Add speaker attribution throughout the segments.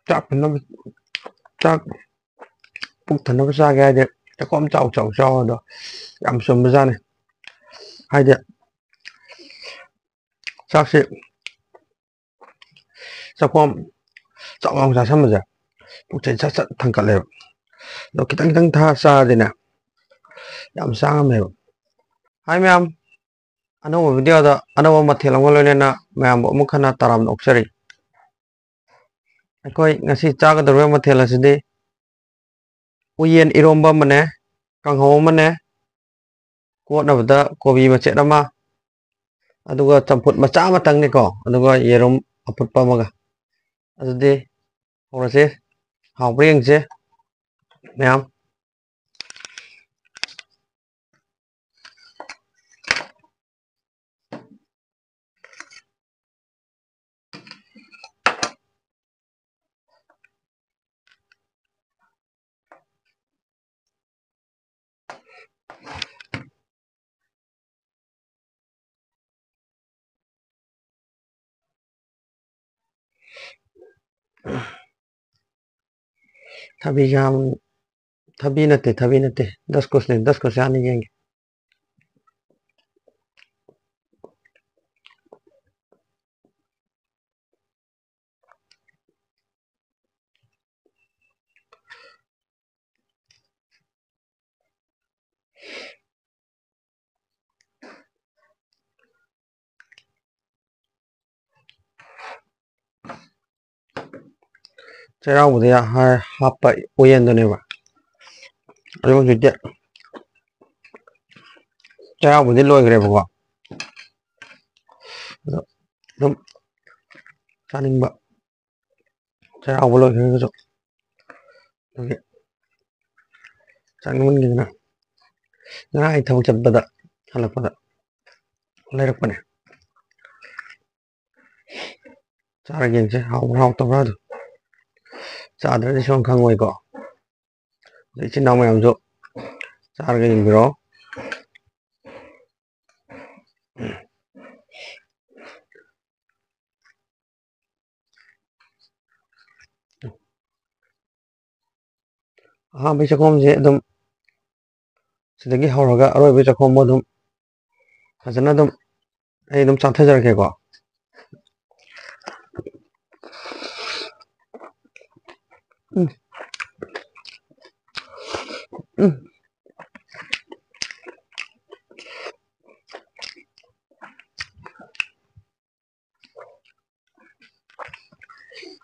Speaker 1: ꯆꯥꯛ ꯊꯟꯅꯕ ꯆꯥꯛ ꯄꯨꯛ ꯊꯟꯅꯕ ꯆꯥꯒꯦ ꯍꯥꯏꯗꯤ ꯆꯥꯛꯈꯣꯝ ꯆꯥꯎ ꯆꯥꯎ ꯆꯥꯎ ꯑꯗꯣ ꯌꯥꯝ ꯆꯨꯝꯕꯖꯥꯠꯅꯤ ꯍꯥꯏꯗꯤ ꯆꯥꯛꯁꯤ ꯆꯥꯛꯈꯣꯝ ꯆꯥꯎ ꯆꯥꯎ ꯆꯥꯁꯟꯕꯁꯦ ꯄꯨꯛꯁꯦ ꯁꯠ ꯁꯠ ꯊꯟꯀꯠꯂꯦꯕ ꯑꯗꯣ ꯈꯤꯇꯪ ꯈꯤꯇꯪ ꯆꯥꯔꯗꯤꯅꯦ ꯌꯥꯝ ꯆꯥꯉꯝꯃꯦꯕ ꯍꯥꯏ ꯃꯌꯥꯝ ꯑꯅꯧꯕ ꯚꯤꯗꯤꯑꯣꯗ ꯑꯅꯧꯕ ꯃꯊꯦꯜ ꯑꯃꯒ ꯂꯣꯏꯅꯅ ꯃꯌꯥꯝꯕꯨ ꯑꯃꯨꯛ ꯍꯟꯅ ꯇꯔꯥꯝꯅ ꯑꯣꯛꯆꯔꯤ ꯑꯩꯈꯣꯏ ꯉꯁꯤ ꯆꯥꯒꯗꯧꯔꯤꯕ ꯃꯊꯦꯜ ꯑꯁꯤꯗꯤ ꯎꯌꯦꯟ ꯏꯔꯣꯝꯕ ꯑꯃꯅꯦ ꯀꯥꯡꯍꯧ ꯑꯃꯅꯦ ꯀꯣꯠꯅꯕꯗ ꯀꯣꯕꯤ ꯃꯆꯦꯠ ꯑꯃ ꯑꯗꯨꯒ ꯆꯝꯐꯨꯠ ꯃꯆꯥ ꯑꯃꯇꯪꯅꯤꯀꯣ ꯑꯗꯨꯒ ꯌꯦꯔꯨꯝ ꯑꯐꯨꯠꯄ ꯑꯃꯒ ꯑꯗꯨꯗꯤ ꯍꯧꯔꯁꯤ ꯍꯥꯎꯕ꯭ꯔꯥ ꯌꯦꯡꯁꯦ ꯃꯌꯥꯝ ꯊꯕꯤ ꯅꯠꯇꯦ ꯗꯁꯀꯨꯁꯅꯦ ꯗꯁꯀꯨꯁ ꯍꯥꯟꯅ ꯌꯦꯡꯒꯦ ꯆꯩꯔꯥꯎꯕꯗ ꯍꯥꯞꯄ ꯎꯌꯦꯟꯗꯨꯅꯦꯕ ꯑꯗꯨ ꯍꯧꯖꯤꯛꯇꯤ ꯆꯩꯔꯥꯎꯕꯗꯤ ꯂꯣꯏꯈ꯭ꯔꯦꯕꯀꯣ ꯑꯗꯣ ꯑꯗꯨꯝ ꯆꯥꯅꯤꯡꯕ ꯆꯩꯔꯥꯎꯕ ꯂꯣꯏꯈ꯭ꯔꯒꯁꯨ ꯑꯗꯨꯒꯤ ꯆꯥꯅꯤꯡꯃꯟꯈꯤꯗꯅ ꯉꯔꯥꯡ ꯑꯩ ꯊꯕꯛ ꯆꯠꯄꯗ ꯍꯜꯂꯛꯄꯗ ꯂꯩꯔꯛꯄꯅꯦ ꯆꯥꯔꯒ ꯌꯦꯡꯁꯦ ꯍꯥꯎꯕ꯭ꯔꯥ ꯍꯥꯎꯇꯕ꯭ꯔꯥ ꯑꯗꯨ ꯆꯥꯗ꯭ꯔꯗꯤ ꯁꯨꯝ ꯈꯪꯉꯣꯏꯀꯣ ꯏꯆꯤꯟ ꯏꯅꯥꯎ ꯃꯌꯥꯝꯁꯨ ꯆꯥꯔꯒ ꯌꯦꯡꯕꯤꯔꯣ ꯑꯍꯥꯟꯕꯩ ꯆꯥꯛꯈꯣꯝꯁꯦ ꯑꯗꯨꯝ ꯁꯤꯗꯒꯤ ꯍꯧꯔꯒ ꯑꯔꯣꯏꯕꯩ ꯆꯥꯛꯈꯣꯝꯕꯨ ꯑꯗꯨꯝ ꯐꯖꯅ ꯑꯗꯨꯝ ꯑꯩ ꯑꯗꯨꯝ ꯆꯥꯊꯖꯔꯛꯀꯦꯀꯣ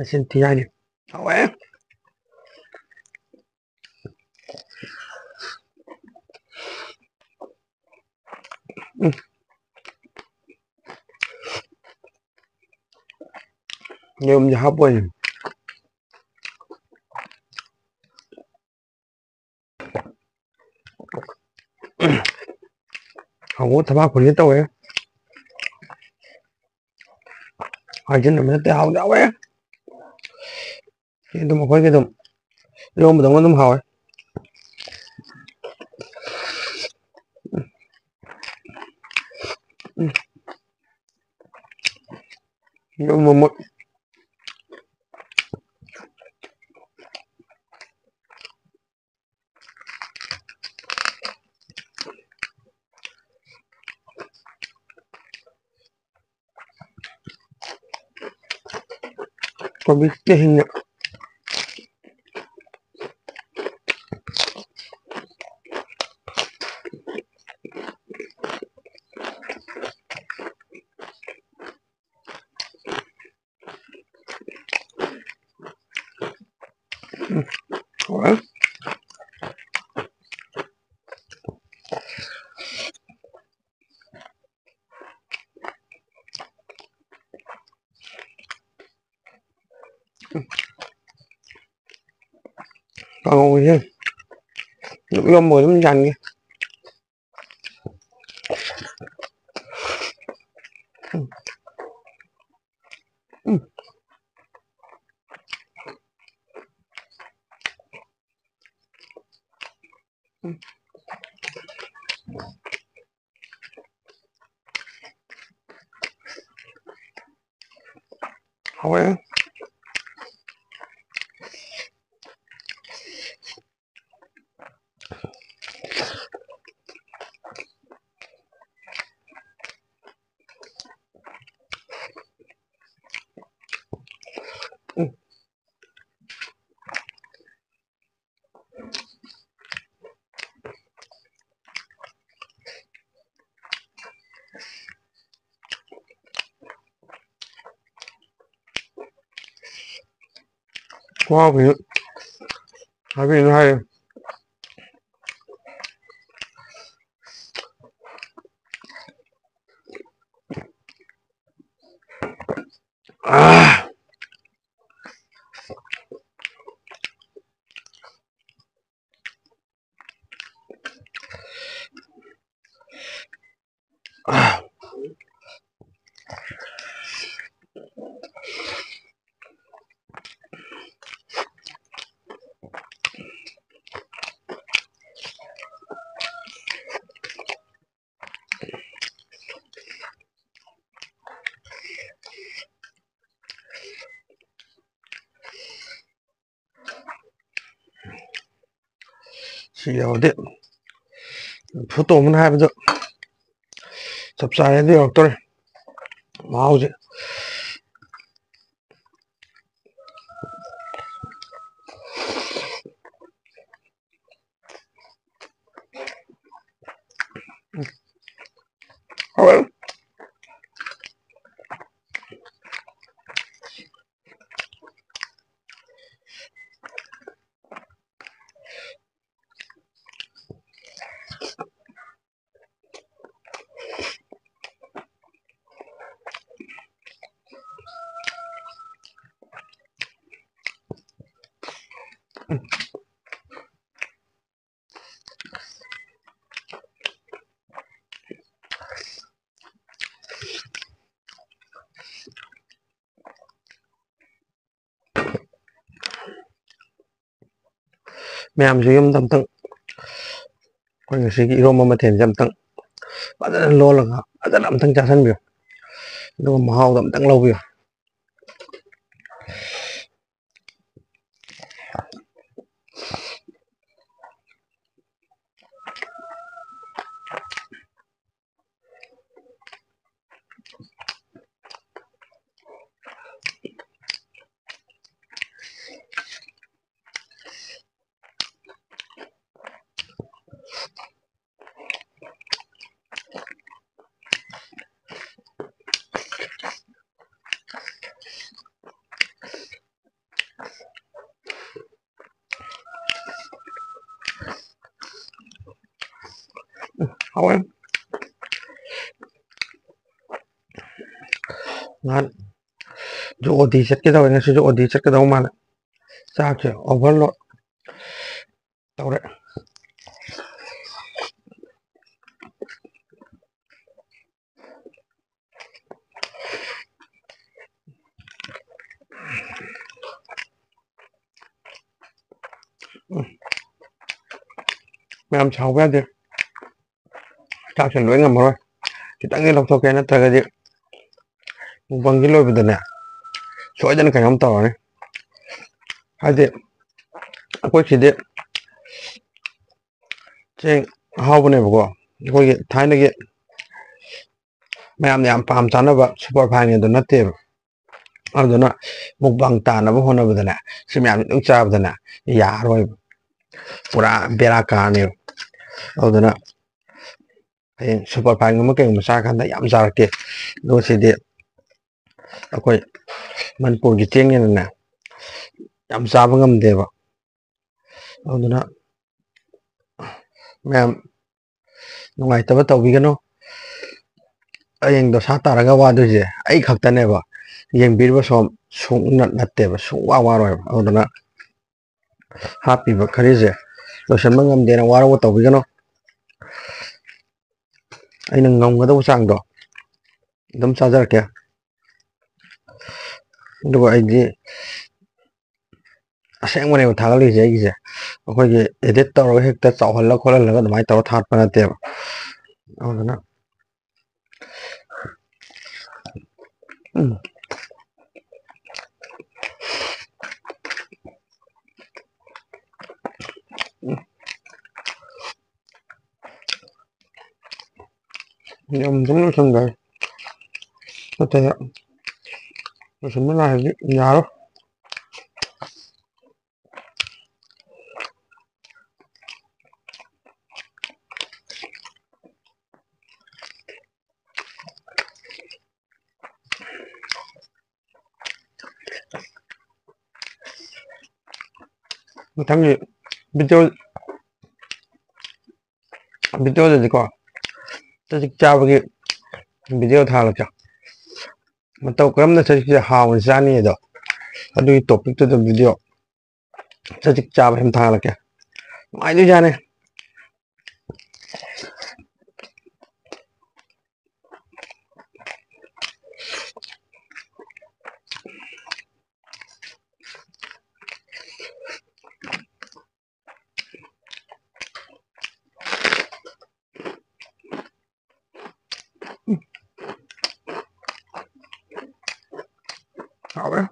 Speaker 1: ꯑꯁꯤꯅ ꯊꯤ ꯍꯥꯏꯅꯤ ꯍꯥꯎꯋꯦ ꯌꯦꯔꯨꯝꯁꯦ ꯍꯥꯞꯄꯣꯏꯅꯦ ꯍꯥꯎꯕ ꯊꯕꯥꯛ ꯈꯨꯟꯒꯦ ꯇꯧꯋꯦ ꯍꯥꯏꯖꯤꯟꯅꯕ ꯅꯠꯇꯦ ꯍꯥꯎꯗꯤ ꯍꯥꯎꯋꯦ ꯁꯤ ꯑꯗꯨꯝ ꯑꯩꯈꯣꯏꯒꯤ ꯑꯗꯨꯝ ꯏꯔꯣꯝꯕꯗꯧꯅ ꯑꯗꯨꯝ ꯍꯥꯎꯋꯦ ꯌꯦꯔꯨꯝ ꯀꯣꯕꯤꯁꯦ ꯍꯤꯡꯅ ꯍꯥꯎꯋꯦ ꯀꯥꯡꯍꯧꯁꯦ ꯏꯔꯣꯝꯕ ꯑꯗꯨꯝ ꯌꯥꯟꯒꯦ ꯍꯥꯎꯋꯦ 응. 와, 하긴 해. 아, 아, 시려워도 푸또 오면 하면서 접사해도 역돌 마우지. 어, ꯃꯌꯥꯝꯁꯨ ꯌꯨꯝꯗ ꯑꯝꯇꯪ ꯑꯩꯈꯣꯏ ꯉꯁꯤꯒꯤ ꯏꯔꯣꯝꯕ ꯃꯊꯦꯜꯁꯦ ꯑꯝꯇꯪ ꯐꯖꯅ ꯂꯣꯜꯂꯒ ꯐꯖꯅ ꯑꯝꯇꯪ ꯆꯥꯁꯟꯕꯤꯌꯨ ꯑꯗꯨꯒ ꯃꯍꯥꯎꯗꯣ ꯑꯝꯇꯪ ꯂꯧꯕꯤꯌꯨ. 하와요. 난 어디 ꯆꯠꯀꯗꯧꯋꯦ ꯉꯁꯤꯁꯨ 어디 ꯆꯠꯀꯗꯧ ꯃꯥꯜꯂꯦ. ꯆꯥꯛꯁꯦ ꯑꯣꯚꯔꯂꯣꯗ ꯇꯧꯔꯦ. ꯃꯌꯥꯝ ꯁꯥꯎꯕ ꯌꯥꯗꯦ. ꯆꯥꯛꯁꯦ ꯂꯣꯏ ꯉꯝꯃꯔꯣꯏ. ꯈꯤꯇꯪꯗꯤ ꯂꯧꯊꯣꯛꯀꯦ ꯅꯠꯇ꯭ꯔꯒꯗꯤ ꯃꯨꯛꯕꯥꯡꯒꯤ ꯂꯣꯏꯕꯗꯅꯦ ꯁꯣꯏꯗꯅ ꯀꯩꯅꯣꯝ ꯇꯧꯔꯅꯤ. ꯍꯥꯏꯗꯤ ꯑꯩꯈꯣꯏ ꯁꯤꯗꯤ ꯆꯦꯡ ꯑꯍꯥꯎꯕꯅꯦꯕꯀꯣ. ꯑꯩꯈꯣꯏꯒꯤ ꯊꯥꯏꯅꯒꯤ ꯃꯌꯥꯝꯅ ꯌꯥꯝ ꯄꯥꯝ ꯆꯥꯅꯕ ꯁꯨꯄꯔ ꯐꯥꯏꯟ ꯑꯗꯨ ꯅꯠꯇꯦꯕ. ꯑꯗꯨꯅ ꯃꯨꯛꯕꯥꯡ ꯇꯥꯅꯕ ꯍꯣꯠꯅꯕꯗꯅꯦ ꯁꯤ ꯃꯌꯥꯝꯁꯦ ꯑꯗꯨꯝ ꯆꯥꯕꯗꯅꯦ ꯌꯥꯔꯔꯣꯏꯕ. ꯄꯨꯔꯥ ꯕꯦꯔꯥ ꯀꯥꯅꯦꯕ. ꯑꯗꯨꯅ ꯍꯌꯦꯡ ꯁꯨꯄꯔ ꯐꯥꯏꯟꯒꯨꯝꯕ ꯀꯩꯒꯨꯝꯕ ꯆꯥꯔꯀꯥꯟꯗ ꯌꯥꯝ ꯆꯥꯔꯛꯀꯦ. ꯑꯗꯨꯒ ꯁꯤꯗꯤ ꯑꯩꯈꯣꯏ ꯃꯅꯤꯄꯨꯔꯒꯤ ꯆꯦꯡꯅꯤꯅꯅꯦ ꯌꯥꯝ ꯆꯥꯕ ꯉꯝꯗꯦꯕ. ꯑꯗꯨꯅ ꯃꯌꯥꯝ ꯅꯨꯡꯉꯥꯏꯇꯕ ꯇꯧꯕꯤꯒꯅꯨ. ꯍꯌꯦꯡ ꯗꯣꯁꯥ ꯇꯥꯔꯒ ꯋꯥꯗꯣꯏꯁꯦ ꯑꯩ ꯈꯛꯇꯅꯦꯕ. ꯌꯦꯡꯕꯤꯔꯤꯕ ꯁꯣꯝ ꯁꯨꯡꯅꯠ ꯅꯠꯇꯦꯕ, ꯁꯨꯡꯋꯥ ꯋꯥꯔꯣꯏꯕ. ꯑꯗꯨꯅ ꯍꯥꯞꯄꯤꯕ ꯈꯔꯤꯁꯦ ꯂꯣꯏꯁꯤꯟꯕ ꯉꯝꯗꯦꯅ ꯋꯥꯔꯧꯕ ꯇꯧꯕꯤꯒꯅꯨ. ꯑꯩꯅ ꯉꯝꯒꯗꯧꯕ ꯆꯥꯡꯗꯣ ꯑꯗꯨꯝ ꯆꯥꯖꯔꯛꯀꯦ. ꯑꯗꯨꯒ ꯑꯩꯗꯤ ꯑꯁꯦꯡꯕꯅꯦꯕ ꯊꯥꯒꯠꯂꯤꯁꯦ. ꯑꯩꯒꯤꯁꯦ ꯑꯩꯈꯣꯏꯒꯤ ꯑꯦꯗꯤꯠ ꯇꯧꯔꯒ ꯍꯦꯛꯇ ꯆꯥꯎꯍꯜꯂ ꯈꯣꯠꯍꯜꯂꯒ ꯑꯗꯨꯃꯥꯏꯅ ꯇꯧꯔ ꯊꯥꯒꯠꯄ ꯅꯠꯇꯦꯕ. ꯑꯗꯨꯅ ꯌꯥꯝ ꯁꯨꯝ ꯂꯣꯏꯁꯟꯒ꯭ꯔꯦ. ꯅꯠꯇ꯭ꯔꯒ ꯂꯣꯏꯁꯟꯕ ꯅꯥꯏꯔꯗꯤ ꯌꯥꯔꯣꯏ. ꯃꯊꯪꯒꯤ ꯚꯤꯗꯤꯑꯣꯗꯗꯤꯀꯣ ꯆꯖꯤꯛ ꯆꯥꯕꯒꯤ ꯚꯤꯗꯤꯑꯣ ꯊꯥꯒꯠꯂꯛꯀꯦ ꯃꯇꯧ ꯀꯔꯝꯅ ꯆꯖꯤꯛꯁꯦ ꯍꯥꯎꯅ ꯆꯥꯅꯤ ꯑꯗꯣ ꯑꯗꯨꯒꯤ ꯇꯣꯄꯤꯛꯇꯨꯗ ꯚꯤꯗꯤꯑꯣ ꯆꯖꯤꯛ ꯆꯥꯕ ꯁꯨꯝ ꯊꯥꯒꯠꯂꯛꯀꯦ ꯅꯨꯡꯉꯥꯏꯗꯣꯏꯖꯥꯠꯅꯤ 하왜?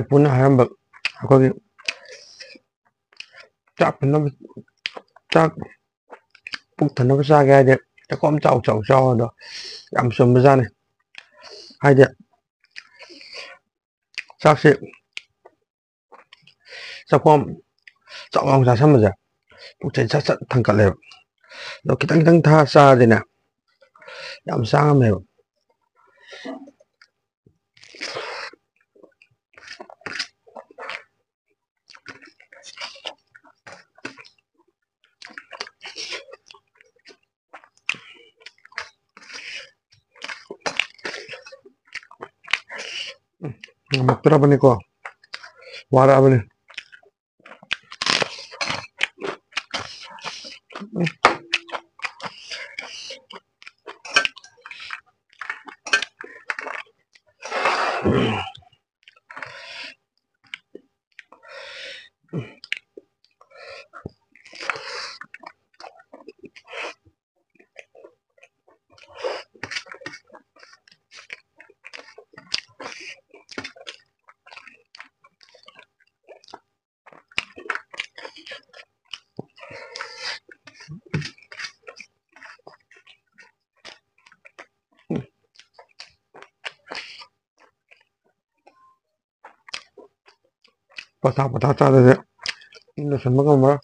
Speaker 1: ꯄꯨꯟꯅ ꯍꯥꯏꯔꯝꯕ ꯑꯩꯈꯣꯏꯒꯤ ꯆꯥꯛ ꯄꯨꯛ ꯊꯟꯅꯕ ꯆꯥꯒꯦ ꯍꯥꯏꯗꯤ ꯆꯥꯛꯈꯣꯝ ꯆꯥꯎ ꯆꯥꯎ ꯑꯗꯣ ꯌꯥꯝ ꯆꯨꯝꯕꯖꯥꯠꯅꯤ ꯍꯥꯏꯗꯤ ꯆꯥꯛꯁꯦ ꯆꯥꯛꯈꯣꯝ ꯆꯥꯎ ꯆꯥꯁꯟꯕꯁꯦ ꯄꯨꯛꯁꯦ ꯁꯠ ꯁꯠ ꯊꯟꯀꯠꯂꯦꯕ ꯑꯗꯣ ꯈꯤꯇꯪ ꯈꯤꯇꯪ ꯊꯥ ꯆꯥꯔꯗꯤꯅꯦ ꯌꯥꯝ ꯆꯥꯉꯝꯃꯦꯕ ꯉꯝꯃꯛꯇ꯭ꯔꯕꯅꯤꯀꯣ ꯋꯥꯔꯛꯑꯕꯅꯤ ꯄꯣꯊꯥ ꯆꯥꯗꯗꯤ ꯂꯣꯏꯁꯟꯕ ꯉꯝꯃꯔꯣꯏ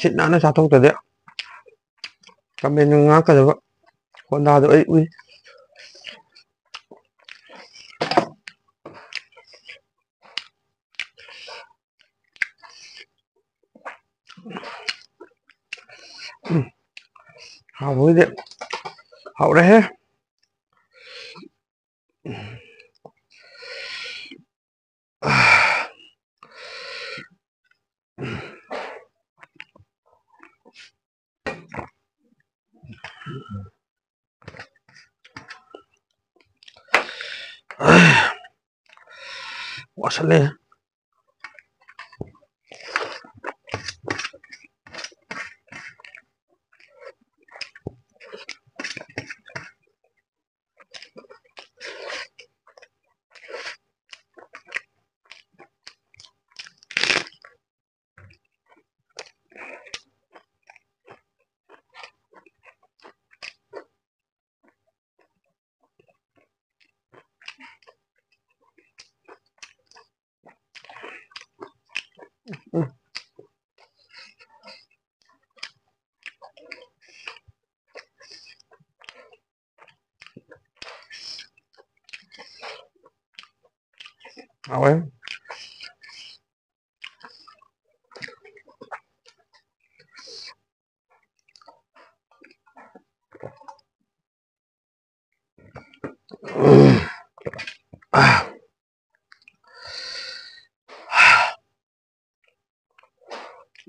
Speaker 1: ꯁꯤꯠ ꯅꯥꯟꯅ ꯆꯥꯊꯣꯛꯇ꯭ꯔꯗꯤ ꯀꯃꯦꯟꯒ ꯉꯥꯛꯀꯗꯕ ꯀꯣꯟꯗꯥꯗꯣ ꯑꯩ ꯎꯏ ꯍꯥꯎꯕꯒꯤꯗꯤ ꯍꯥꯎꯔꯦꯍꯦ ꯋꯥꯁꯜꯂꯦ 하왜?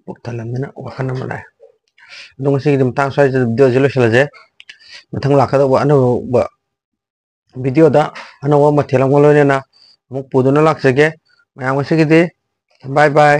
Speaker 1: ꯄꯨꯛ ꯊꯜꯂꯝꯅꯤꯅ ꯋꯥꯈꯜ ꯑꯃ ꯂꯥꯛꯑꯦ ꯑꯗꯣ ꯉꯁꯤꯒꯤꯗꯤ ꯃꯇꯥꯡ ꯁ꯭ꯋꯥꯏꯗ ꯚꯤꯗꯤꯑꯣꯁꯦ ꯂꯣꯏꯁꯤꯜꯂꯁꯦ ꯃꯊꯪ ꯂꯥꯛꯀꯗꯧꯕ ꯑꯅꯧꯕ ꯚꯤꯗꯤꯑꯣꯗ ꯑꯅꯧꯕ ꯃꯊꯦꯜ ꯑꯃꯒ ꯂꯣꯏꯅꯅ ꯑꯃꯨꯛ ꯄꯨꯗꯨꯅ ꯂꯥꯛꯆꯒꯦ ꯃꯌꯥꯝ ꯉꯁꯤꯒꯤꯗꯤ ꯕꯥꯏ ꯕꯥꯏ